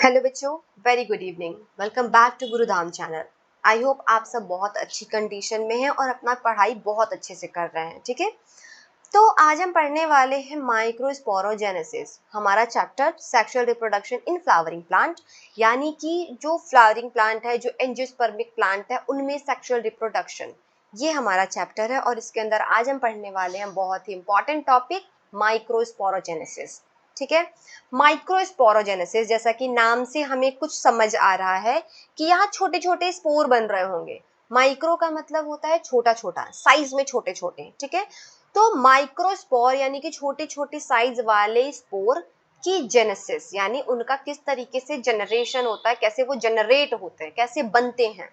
Hello बच्चों, very good evening. Welcome back to Gurudham channel. I hope आप सब बहुत अच्छी कंडीशन में हैं और अपना पढ़ाई बहुत अच्छे से कर रहे हैं। ठीक है, तो आज हम पढ़ने वाले हैं माइक्रोस्पोरोजेनेसिस। हमारा chapter sexual reproduction in flowering plant, यानी कि जो फ्लावरिंग प्लांट है, जो एंजियोस्पर्मिक प्लांट है, उनमें सेक्सुअल रिप्रोडक्शन, ये हमारा चैप्टर है। और इसके अंदर आज हम पढ़ने वाले हैं बहुत ही इंपॉर्टेंट टॉपिक, माइक्रोस्पोरोजेनेसिस। ठीक है, माइक्रोस्पोरोजेनेसिस, जैसा कि नाम से हमें कुछ समझ आ रहा है कि यहाँ छोटे छोटे स्पोर बन रहे होंगे। माइक्रो का मतलब होता है छोटा छोटा, साइज में छोटे छोटे। ठीक है, तो माइक्रोस्पोर यानी कि छोटे छोटे साइज वाले स्पोर की जेनेसिस, यानी उनका किस तरीके से जनरेशन होता है, कैसे वो जनरेट होते हैं, कैसे बनते हैं,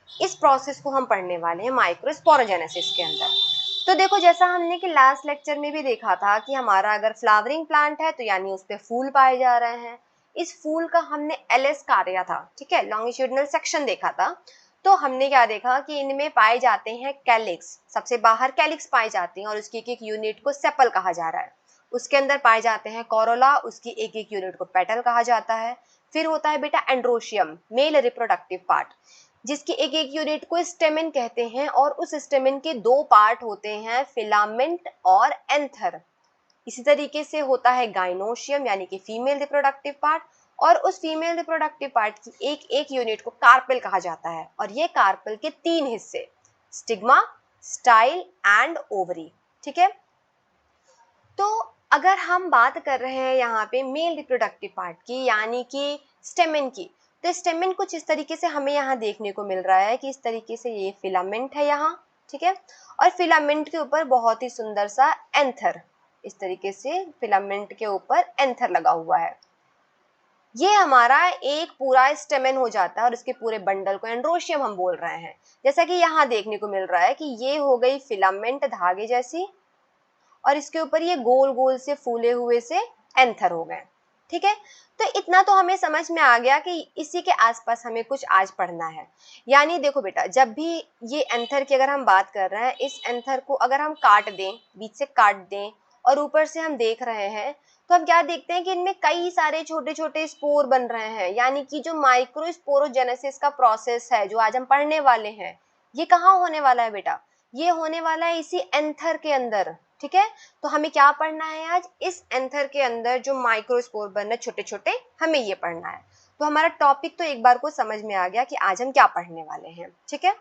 इस प्रोसेस को हम पढ़ने वाले हैं माइक्रोस्पोरोजेनेसिस के अंदर। तो देखो, जैसा हमने कि लास्ट लेक्चर में भी देखा था कि हमारा अगर फ्लावरिंग प्लांट है तो यानी उस पे फूल पाए जा रहे हैं। इस फूल का हमने एलएस कार्या था, ठीक है, लॉन्गिट्यूडिनल सेक्शन देखा था। तो हमने क्या देखा कि इनमें पाए जाते हैं कैलिक्स, सबसे बाहर कैलिक्स पाए जाते हैं और उसकी एक एक यूनिट को सेपल कहा जा रहा है। उसके अंदर पाए जाते हैं कोरोला, उसकी एक एक यूनिट को पेटल कहा जाता है। फिर होता है बेटा एंड्रोशियम, मेल रिप्रोडक्टिव पार्ट, जिसकी एक एक यूनिट को स्टेमेन कहते हैं। और उस स्टेमेन के दो पार्ट होते हैं, फिलामेंट और एंथर। इसी तरीके से होता है गाइनोशियम, यानी कि फीमेल रिप्रोडक्टिव पार्ट, और उस फीमेल रिप्रोडक्टिव पार्ट की एक एक यूनिट को कार्पेल कहा जाता है। और ये कार्पेल के तीन हिस्से, स्टिग्मा, स्टाइल एंड ओवरी। ठीक है, तो अगर हम बात कर रहे हैं यहाँ पे मेल रिप्रोडक्टिव पार्ट की, यानी कि स्टेमेन की, तो स्टेमेन कुछ इस तरीके से हमें यहाँ देखने को मिल रहा है कि इस तरीके से ये फिलामेंट है यहाँ। ठीक है, और फिलामेंट के ऊपर बहुत ही सुंदर सा एंथर, इस तरीके से फिलामेंट के ऊपर एंथर लगा हुआ है। ये हमारा एक पूरा स्टेमेन हो जाता है और इसके पूरे बंडल को एंड्रोशियम हम बोल रहे हैं। जैसा कि यहाँ देखने को मिल रहा है कि ये हो गई फिलामेंट धागे जैसी, और इसके ऊपर ये गोल गोल से फूले हुए से एंथर हो गए। ठीक है, तो इतना तो हमें समझ में आ गया कि इसी के आसपास हमें कुछ आज पढ़ना है। यानी देखो बेटा, जब भी ये एंथर की अगर हम बात कर रहे हैं, इस एंथर को अगर हम काट दें, बीच से काट दें और ऊपर से हम देख रहे हैं, तो हम क्या देखते हैं कि इनमें कई सारे छोटे छोटे स्पोर बन रहे हैं। यानी कि जो माइक्रोस्पोरोजेनेसिस का प्रोसेस है जो आज हम पढ़ने वाले हैं, ये कहाँ होने वाला है बेटा? ये होने वाला है इसी एंथर के अंदर। ठीक है, तो हमें क्या पढ़ना है आज? इस एंथर के अंदर जो माइक्रोस्पोर बन रहे छोटे छोटे, हमें ये पढ़ना है। तो हमारा टॉपिक तो एक बार को समझ में आ गया कि आज हम क्या पढ़ने वाले हैं। ठीक है,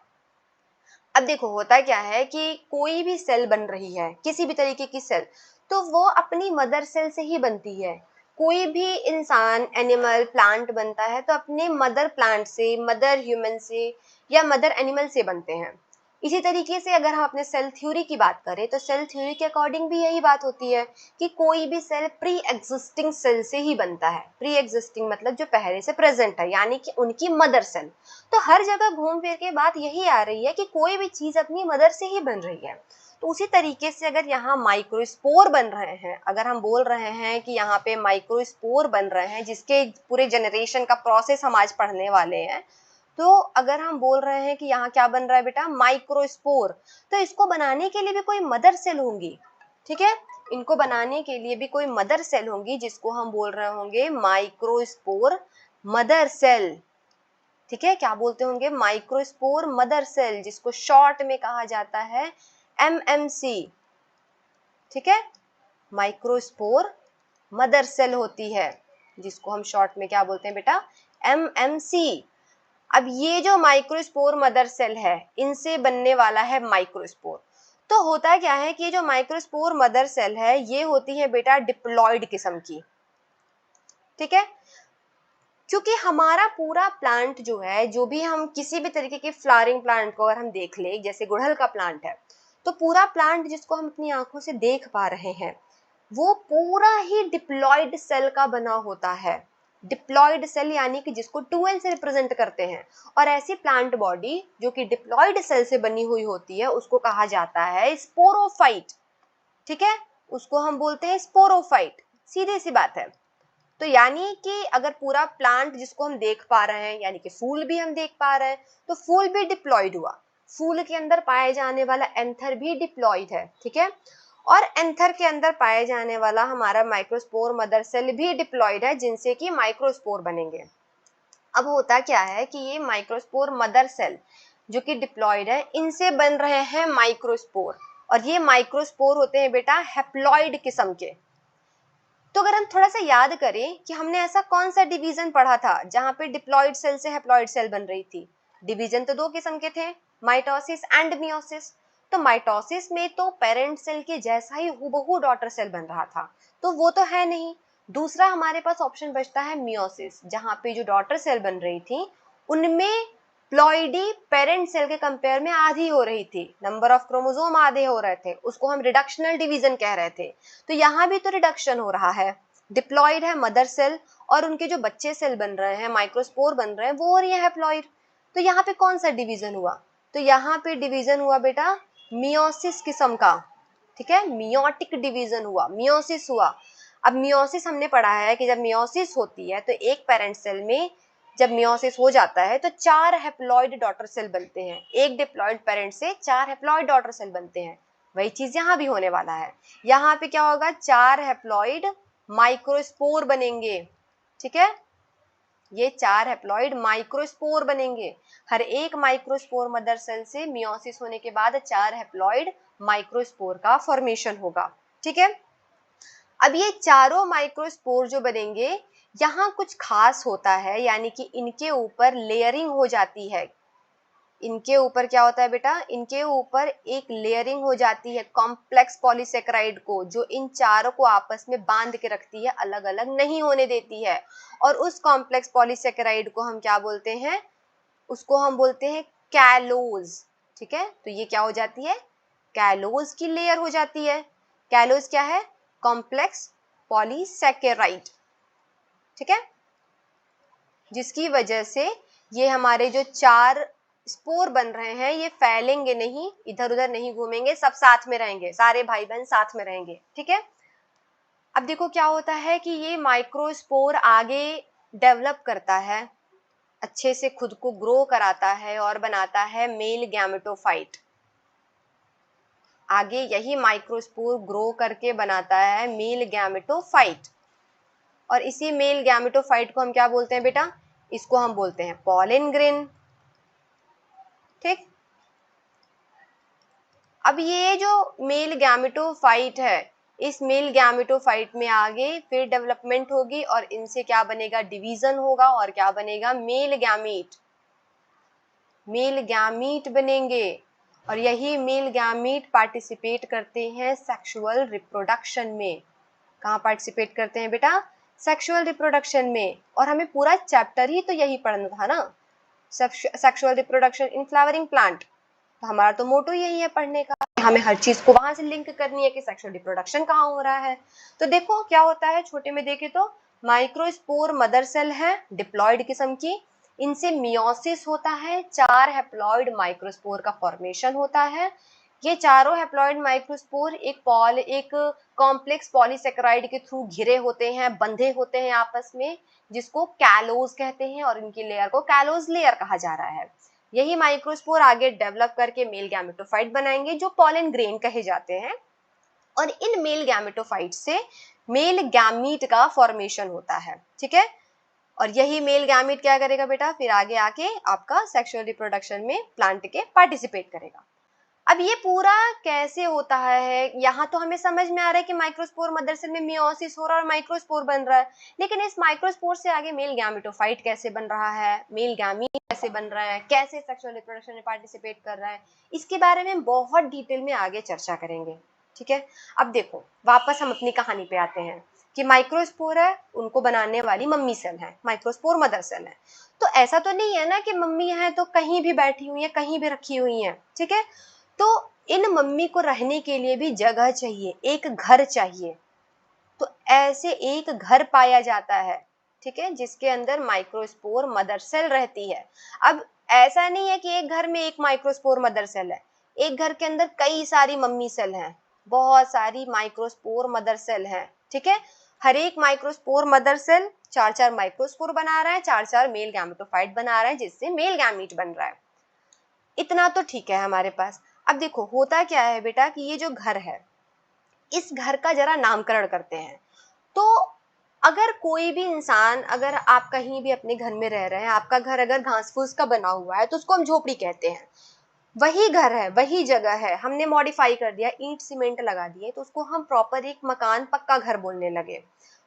अब देखो होता क्या है कि कोई भी सेल बन रही है, किसी भी तरीके की सेल, तो वो अपनी मदर सेल से ही बनती है। कोई भी इंसान, एनिमल, प्लांट बनता है तो अपने मदर प्लांट से, मदर ह्यूमन से या मदर एनिमल से बनते हैं। इसी तरीके से अगर हम अपने सेल थ्योरी की बात करें तो सेल थ्योरी के अकॉर्डिंग भी यही बात होती है कि कोई भी सेल प्री एग्जिस्टिंग सेल से ही बनता है। प्री एग्जिस्टिंग मतलब जो पहले से प्रेजेंट है, यानी कि उनकी मदर सेल। तो हर जगह घूम फिर के बात यही आ रही है कि कोई भी चीज अपनी मदर से ही बन रही है। तो उसी तरीके से अगर यहाँ माइक्रोस्पोर बन रहे हैं, अगर हम बोल रहे हैं कि यहाँ पे माइक्रोस्पोर बन रहे हैं, जिसके पूरे जनरेशन का प्रोसेस हम आज पढ़ने वाले हैं, तो अगर हम बोल रहे हैं कि यहाँ क्या बन रहा है बेटा? माइक्रोस्पोर, तो इसको बनाने के लिए भी कोई मदर सेल होंगी। ठीक है, इनको बनाने के लिए भी कोई मदर सेल होंगी, जिसको हम बोल रहे होंगे माइक्रोस्पोर मदर सेल। ठीक है, क्या बोलते होंगे? माइक्रोस्पोर मदर सेल, जिसको शॉर्ट में कहा जाता है एमएमसी। ठीक है, माइक्रोस्पोर मदर सेल होती है, जिसको हम शॉर्ट में क्या बोलते हैं बेटा? एमएमसी। अब ये जो माइक्रोस्पोर मदर सेल है, इनसे बनने वाला है माइक्रोस्पोर। तो होता क्या है कि जो माइक्रोस्पोर मदर सेल है, ये होती है बेटा डिप्लॉयड किस्म की। ठीक है, क्योंकि हमारा पूरा प्लांट जो है, जो भी हम किसी भी तरीके के फ्लावरिंग प्लांट को अगर हम देख ले, जैसे गुड़हल का प्लांट है, तो पूरा प्लांट जिसको हम अपनी आंखों से देख पा रहे हैं, वो पूरा ही डिप्लॉयड सेल का बना होता है। डिप्लॉयड सेल यानी कि जिसको 2n से रिप्रेजेंट करते हैं। और ऐसी प्लांट बॉडी जो कि डिप्लॉयड सेल से बनी हुई होती है, उसको कहा जाता है स्पोरोफाइट। ठीक है, उसको हम बोलते हैं स्पोरोफाइट, सीधी सी बात है। तो यानी कि अगर पूरा प्लांट जिसको हम देख पा रहे हैं, यानी कि फूल भी हम देख पा रहे हैं, तो फूल भी डिप्लॉयड हुआ। फूल के अंदर पाए जाने वाला एंथर भी डिप्लॉयड है। ठीक है, और एंथर के अंदर पाए जाने वाला हमारा माइक्रोस्पोर मदर सेल भी डिप्लॉयड है, जिनसे कि माइक्रोस्पोर बनेंगे। अब होता क्या है कि ये माइक्रोस्पोर मदर सेल जो कि डिप्लॉयड है, इनसे बन रहे हैं माइक्रोस्पोर, और ये माइक्रोस्पोर होते हैं बेटा हैप्लॉयड किस्म के। तो अगर हम थोड़ा सा याद करें कि हमने ऐसा कौन सा डिवीजन पढ़ा था जहां पे डिप्लॉयड सेल से हैप्लॉयड सेल बन रही थी। डिवीजन तो दो किस्म के थे, माइटोसिस एंड मियोसिस। तो माइटोसिस में तो पेरेंट सेल के जैसा ही हूबहू डॉटर सेल बन रहा था, तो वो तो है नहीं। दूसरा हमारे पास ऑप्शन बचता है मियोसिस, जहां पे जो डॉटर सेल बन रही थी उनमें प्लॉइडी पेरेंट सेल के कंपेयर में आधी हो रही थी, नंबर ऑफ क्रोमोसोम आधे हो रहे थे, उसको हम रिडक्शनल डिवीजन कह रहे थे। तो यहाँ भी तो रिडक्शन हो रहा है, डिप्लॉइड है मदर सेल और उनके जो बच्चे सेल बन रहे हैं, माइक्रोस्पोर बन रहे हैं, वो और ये हैप्लॉइड। तो यहाँ पे कौन सा डिवीजन हुआ? तो यहाँ पे डिवीजन हुआ बेटा मियोसिस किस्म का, ठीक है, मियोटिक डिवीजन हुआ, मियोसिस हुआ। अब मियोसिस हमने पढ़ा है कि जब मियोसिस होती है तो एक पेरेंट सेल में जब मियोसिस हो जाता है तो 4 हैप्लॉइड डॉटर सेल बनते हैं, एक डिप्लॉइड पेरेंट से 4 हैप्लॉइड डॉटर सेल बनते हैं। वही चीज यहाँ भी होने वाला है। यहाँ पे क्या होगा, 4 हैप्लॉइड माइक्रोस्पोर बनेंगे, ठीक है, ये 4 हैप्लॉइड माइक्रोस्पोर बनेंगे। हर एक माइक्रोस्पोर मदर सेल से मियोसिस होने के बाद 4 हैप्लॉइड माइक्रोस्पोर का फॉर्मेशन होगा, ठीक है। अब ये चारों माइक्रोस्पोर जो बनेंगे, यहाँ कुछ खास होता है, यानी कि इनके ऊपर लेयरिंग हो जाती है। इनके ऊपर क्या होता है बेटा, इनके ऊपर एक लेयरिंग हो जाती है कॉम्प्लेक्स पॉलीसेकेराइड को, जो इन चारों को आपस में बांध के रखती है, अलग अलग नहीं होने देती है। और उस कॉम्प्लेक्स पॉलीसेकेराइड को हम क्या बोलते हैं, उसको हम बोलते हैं कैलोज, ठीक है। तो ये क्या हो जाती है, कैलोज की लेयर हो जाती है। कैलोज क्या है, कॉम्प्लेक्स पॉलीसेकेराइड, ठीक है, जिसकी वजह से ये हमारे जो 4 स्पोर बन रहे हैं ये फैलेंगे नहीं, इधर उधर नहीं घूमेंगे, सब साथ में रहेंगे, सारे भाई बहन साथ में रहेंगे, ठीक है। अब देखो क्या होता है कि ये माइक्रोस्पोर आगे डेवलप करता है, अच्छे से खुद को ग्रो कराता है और बनाता है मेल गैमेटोफाइट। आगे यही माइक्रोस्पोर ग्रो करके बनाता है मेल गैमेटोफाइट, और इसी मेल गैमेटोफाइट को हम क्या बोलते हैं बेटा, इसको हम बोलते हैं पॉलन ग्रेन, ठीक। अब ये जो मेल गैमेटोफाइट है, इस मेल गैमेटोफाइट में आगे फिर डेवलपमेंट होगी और इनसे क्या बनेगा, डिवीजन होगा, और क्या बनेगा, मेल गैमीट, मेल गैमीट बनेंगे। और यही मेल गैमीट पार्टिसिपेट करते हैं सेक्सुअल रिप्रोडक्शन में। कहाँ पार्टिसिपेट करते हैं बेटा, सेक्सुअल रिप्रोडक्शन में। और हमें पूरा चैप्टर ही तो यही पढ़ना था ना, sexual reproduction in flowering plant. तो हमारा तो मोटो यही है पढ़ने का, हमें हर चीज को वहां से लिंक करनी है कि सेक्सुअल रिप्रोडक्शन कहाँ हो रहा है। तो देखो क्या होता है, छोटे में देखे तो माइक्रोस्पोर मदर सेल है डिप्लॉयड किस्म की, इनसे मियोसिस होता है, 4 हैप्लॉयड माइक्रोस्पोर का फॉर्मेशन होता है। ये चारों हैप्लॉयड माइक्रोस्पोर एक कॉम्प्लेक्स पॉलीसेकेराइड के थ्रू घिरे होते हैं, बंधे होते हैं आपस में, जिसको कैलोज कहते हैं, और इनकी लेयर को कैलोज लेयर कहा जा रहा है। यही माइक्रोस्पोर आगे डेवलप करके मेल गैमेटोफाइट बनाएंगे जो पॉलन ग्रेन कहे जाते हैं, और इन मेल गैमेटोफाइट से मेल गैमीट का फॉर्मेशन होता है, ठीक है। और यही मेल गैमीट क्या करेगा बेटा, फिर आगे आके आपका सेक्सुअल रिप्रोडक्शन में प्लांट के पार्टिसिपेट करेगा। अब ये पूरा कैसे होता है, यहाँ तो हमें समझ में आ रहा है कि माइक्रोस्पोर मदर सेल में मियोसिस हो रहा है और माइक्रोस्पोर बन रहा है, लेकिन इस माइक्रोस्पोर से आगे मेल गैमेटोफाइट कैसे बन रहा है, मेल गैमीट कैसे बन रहा है, कैसे सेक्सुअल रिप्रोडक्शन में पार्टिसिपेट कर रहा है, इसके बारे में बहुत डिटेल में आगे चर्चा करेंगे, ठीक है। अब देखो वापस हम अपनी कहानी पे आते हैं कि माइक्रोस्पोर है, उनको बनाने वाली मम्मी सेल है, माइक्रोस्पोर मदर सेल है। तो ऐसा तो नहीं है ना कि मम्मी है तो कहीं भी बैठी हुई है, कहीं भी रखी हुई है, ठीक है। तो इन मम्मी को रहने के लिए भी जगह चाहिए, एक घर चाहिए। तो ऐसे एक घर पाया जाता है, ठीक है, जिसके अंदर माइक्रोस्पोर मदर सेल रहती है। अब ऐसा नहीं है कि एक घर में एक माइक्रोस्पोर मदर सेल है, एक घर के अंदर कई सारी मम्मी सेल हैं, बहुत सारी माइक्रोस्पोर मदर सेल हैं, ठीक है। हर एक माइक्रोस्पोर मदर सेल 4-4 माइक्रोस्पोर बना रहा है, 4-4 मेल गैमेटोफाइट बना रहा है, जिससे मेल गैमीट बन रहा है। इतना तो ठीक है हमारे पास। अब देखो होता क्या है बेटा कि ये जो घर है, इस घर का जरा नामकरण करते हैं। तो अगर कोई भी इंसान, अगर आप कहीं भी अपने घर में रह रहे हैं, आपका घर अगर घास फूस का बना हुआ है तो उसको हम झोपड़ी कहते हैं। वही घर है, वही जगह है, हमने मॉडिफाई कर दिया, ईंट सीमेंट लगा दिए तो उसको हम प्रॉपर एक मकान, पक्का घर बोलने लगे।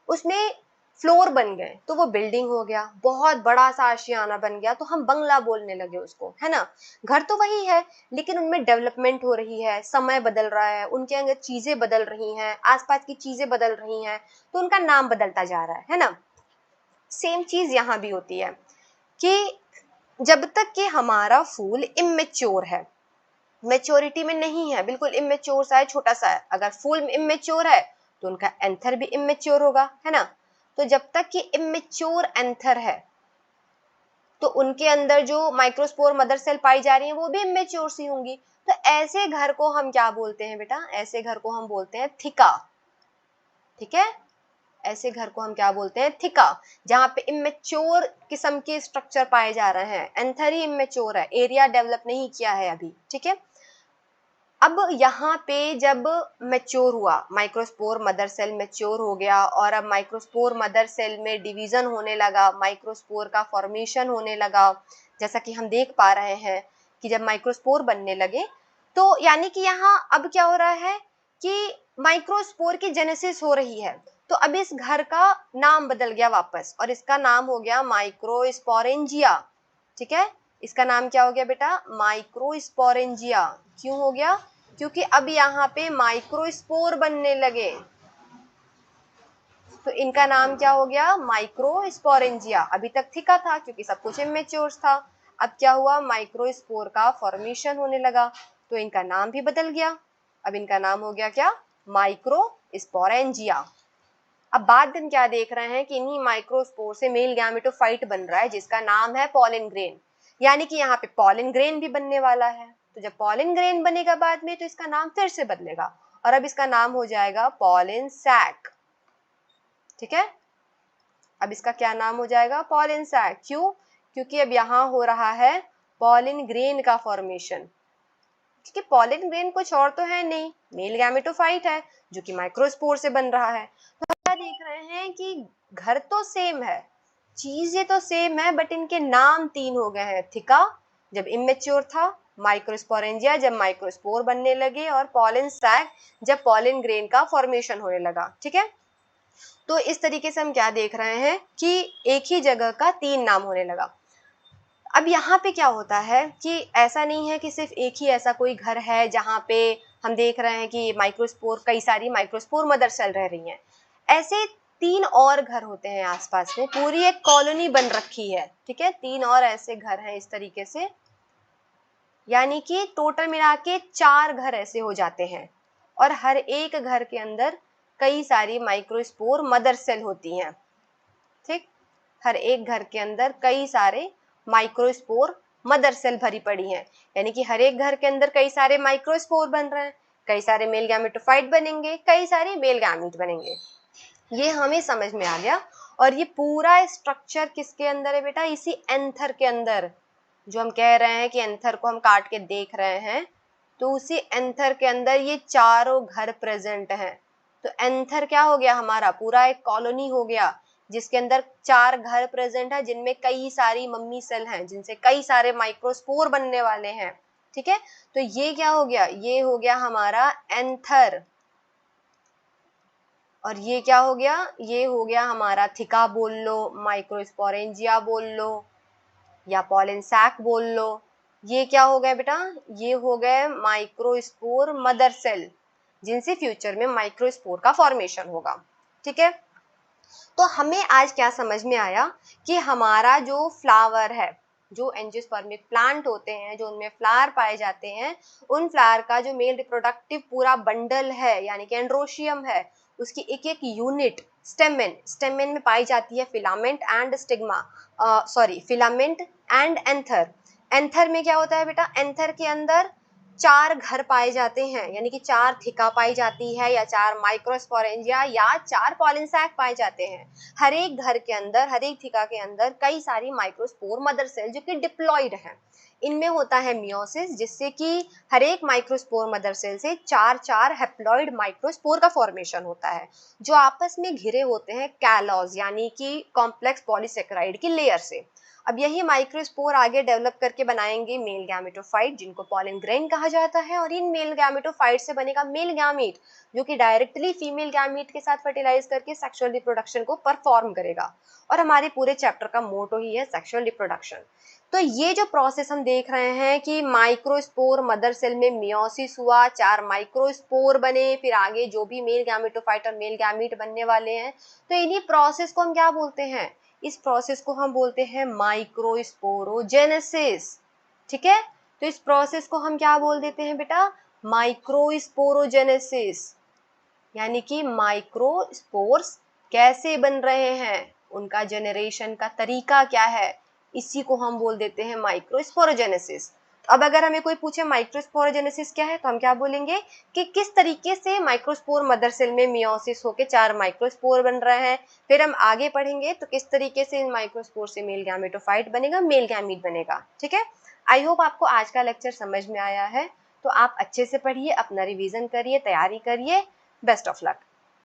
उसमें फ्लोर बन गए तो वो बिल्डिंग हो गया, बहुत बड़ा सा आशियाना बन गया तो हम बंगला बोलने लगे उसको, है ना। घर तो वही है लेकिन उनमें डेवलपमेंट हो रही है, समय बदल रहा है, उनके अंदर चीजें बदल रही हैं, आसपास की चीजें बदल रही हैं, तो उनका नाम बदलता जा रहा है ना। सेम चीज यहाँ भी होती है कि जब तक कि हमारा फूल इमेच्योर है, मेच्योरिटी में नहीं है, बिल्कुल इमेच्योर सा है, छोटा सा है, अगर फूल इमेच्योर है तो उनका एंथर भी इमेच्योर होगा, है ना। तो जब तक कि इमेच्योर एंथर है तो उनके अंदर जो माइक्रोस्पोर मदर सेल पाई जा रही है वो भी इमेच्योर सी होंगी। तो ऐसे घर को हम क्या बोलते हैं बेटा, ऐसे घर को हम बोलते हैं थिका। ठीक है, ऐसे घर को हम क्या बोलते हैं, थिका, जहाँ पे इमेच्योर किस्म के स्ट्रक्चर पाए जा रहे हैं, एंथर ही इमेच्योर है, एरिया डेवलप नहीं किया है अभी। ठीक है, अब यहाँ पे जब मैच्योर हुआ, माइक्रोस्पोर मदर सेल मैच्योर हो गया और अब माइक्रोस्पोर मदर सेल में डिवीजन होने लगा, माइक्रोस्पोर का फॉर्मेशन होने लगा, जैसा कि हम देख पा रहे हैं कि जब माइक्रोस्पोर बनने लगे तो यानी कि यहाँ अब क्या हो रहा है कि माइक्रोस्पोर की जेनेसिस हो रही है। तो अब इस घर का नाम बदल गया वापस और इसका नाम हो गया माइक्रोस्पोरेंजिया। ठीक है, इसका नाम क्या हो गया बेटा, माइक्रोस्पोरेंजिया। क्यों हो गया, क्योंकि अब यहाँ पे माइक्रोस्पोर बनने लगे तो इनका नाम क्या हो गया, माइक्रोस्पोरेंजिया। अभी तक थिका था क्योंकि सब कुछ इमेच्योर था, अब क्या हुआ, माइक्रोस्पोर का फॉर्मेशन होने लगा तो इनका नाम भी बदल गया। अब इनका नाम हो गया क्या, माइक्रोस्पोरेंजिया। अब बात हम क्या देख रहे हैं कि इन्हीं माइक्रोस्पोर से मेल गैमेटोफाइट बन रहा है जिसका नाम है पॉलन ग्रेन, यानी कि यहाँ पे पॉलन ग्रेन भी बनने वाला है। तो जब पॉलन ग्रेन बनेगा बाद में तो इसका नाम फिर से बदलेगा और अब इसका नाम हो जाएगा पॉलन सैक। ठीक है, अब इसका क्या नाम हो जाएगा, पॉलन सैक। क्यों, क्योंकि अब यहाँ हो रहा है पॉलन ग्रेन का फॉर्मेशन, क्योंकि पॉलन ग्रेन कुछ और तो है नहीं, मेल गैमेटोफाइट है जो कि माइक्रोस्पोर से बन रहा है। तो क्या देख रहे हैं कि घर तो सेम है, चीजें तो सेम है, बट इनके नाम तीन हो गए हैं। थिका जब इमेच्योर था, माइक्रोस्पोरेंजिया जब माइक्रोस्पोर बनने लगे और पॉलन सैक जब पॉलन ग्रेन का फॉर्मेशन होने लगा। ठीक है, तो इस तरीके से हम क्या देख रहे हैं कि एक ही जगह का तीन नाम होने लगा। अब यहाँ पे क्या होता है कि ऐसा नहीं है कि सिर्फ एक ही ऐसा कोई घर है जहाँ पे हम देख रहे हैं कि माइक्रोस्पोर, कई सारी माइक्रोस्पोर मदर सेल रह रही हैं। ऐसे तीन और घर होते हैं आसपास में, पूरी एक कॉलोनी बन रखी है। ठीक है, तीन और ऐसे घर हैं इस तरीके से, यानी कि टोटल मिला के चार घर ऐसे हो जाते हैं और हर एक घर के अंदर कई सारी माइक्रोस्पोर मदर सेल होती हैं। ठीक, हर एक घर के अंदर कई सारे माइक्रोस्पोर मदर सेल भरी पड़ी हैं, यानी कि हर एक घर के अंदर कई सारे माइक्रोस्पोर बन रहे हैं, कई सारे मेल गैमेटोफाइट बनेंगे, कई सारे मेल गैमेट बनेंगे। ये हमें समझ में आ गया। और ये पूरा स्ट्रक्चर किसके अंदर है बेटा, इसी एंथर के अंदर, जो हम कह रहे हैं कि एंथर को हम काट के देख रहे हैं, तो उसी एंथर के अंदर ये चारों घर प्रेजेंट हैं। तो एंथर क्या हो गया, हमारा पूरा एक कॉलोनी हो गया जिसके अंदर चार घर प्रेजेंट है, जिनमें कई सारी मम्मी सेल हैं, जिनसे कई सारे माइक्रोस्पोर बनने वाले हैं। ठीक है, तो ये क्या हो गया, ये हो गया हमारा एंथर, और ये क्या हो गया, ये हो गया हमारा थिका बोल लो, माइक्रोस्पोरेंजिया बोल लो या पॉलन सैक बोल लो। ये क्या हो गया बेटा, ये हो गए माइक्रोस्पोर मदर सेल, जिनसे फ्यूचर में माइक्रोस्पोर का फॉर्मेशन होगा। ठीक है, तो हमें आज क्या समझ में आया कि हमारा जो फ्लावर है, जो एंजियोस्पर्मिक प्लांट होते हैं, जो उनमें फ्लावर पाए जाते हैं, उन फ्लावर का जो मेल रिप्रोडक्टिव पूरा बंडल है यानी कि एंड्रोशियम है, उसकी एक एक यूनिट स्टेमेन, स्टेमेन में पाई जाती है filament and stigma, filament and anther. Anther में क्या होता है बेटा, एंथर के अंदर चार घर पाए जाते हैं, यानी कि चार थिका पाई जाती है या चार माइक्रोस्पोरेंजिया या चार पॉलन सैक पाए जाते हैं। हर एक घर के अंदर, हर एक थिका के अंदर कई सारी माइक्रोस्पोर मदर सेल जो कि डिप्लॉयड हैं, इनमें होता है मियोसिस, जिससे कि हर एक माइक्रोस्पोर मदर सेल से 4 हैप्लॉइड माइक्रोस्पोर का फॉर्मेशन होता है, जो आपस में घिरे होते हैं कैलॉज यानी कि कॉम्प्लेक्स पॉलीसेकेराइड की लेयर से। अब यही माइक्रोस्पोर आगे डेवलप करके बनाएंगे मेल गैमेटोफाइट, जिनको पॉलन ग्रेन कहा जाता है, और इन मेल गैमेटोफाइट से बनेगा मेल गैमीट, जो कि डायरेक्टली फीमेल गैमीट के साथ फर्टिलाइज करके सेक्सुअल रिप्रोडक्शन को परफॉर्म करेगा। और हमारे पूरे चैप्टर का मोटो ही है सेक्सुअल रिप्रोडक्शन। तो ये जो प्रोसेस हम देख रहे हैं कि माइक्रोस्पोर मदर सेल में मियोसिस हुआ, 4 माइक्रोस्पोर बने, फिर आगे जो भी मेल गैमेटोफाइट और मेल गैमीट बनने वाले हैं, तो इन्हीं प्रोसेस को हम क्या बोलते हैं? इस प्रोसेस को हम बोलते हैं माइक्रोस्पोरोजेनेसिस। ठीक है, तो इस प्रोसेस को हम क्या बोल देते हैं बेटा? माइक्रोस्पोरोजेनेसिस। यानी कि माइक्रोस्पोर्स कैसे बन रहे हैं, उनका जेनरेशन का तरीका क्या है, इसी को हम बोल देते हैं माइक्रोस्पोरोजेनेसिस। अब अगर हमें कोई पूछे माइक्रोस्पोरोजेनेसिस क्या है, तो हम क्या बोलेंगे कि किस तरीके से माइक्रोस्पोर मदर सेल में मियोसिस होकर 4 माइक्रोस्पोर बन रहे हैं। फिर हम आगे पढ़ेंगे तो किस तरीके से इन माइक्रोस्पोर से मेल गैमेटोफाइट बनेगा, मेल गैमीट बनेगा। ठीक है, आई होप आपको आज का लेक्चर समझ में आया है। तो आप अच्छे से पढ़िए, अपना रिवीजन करिए, तैयारी करिए। Best of luck.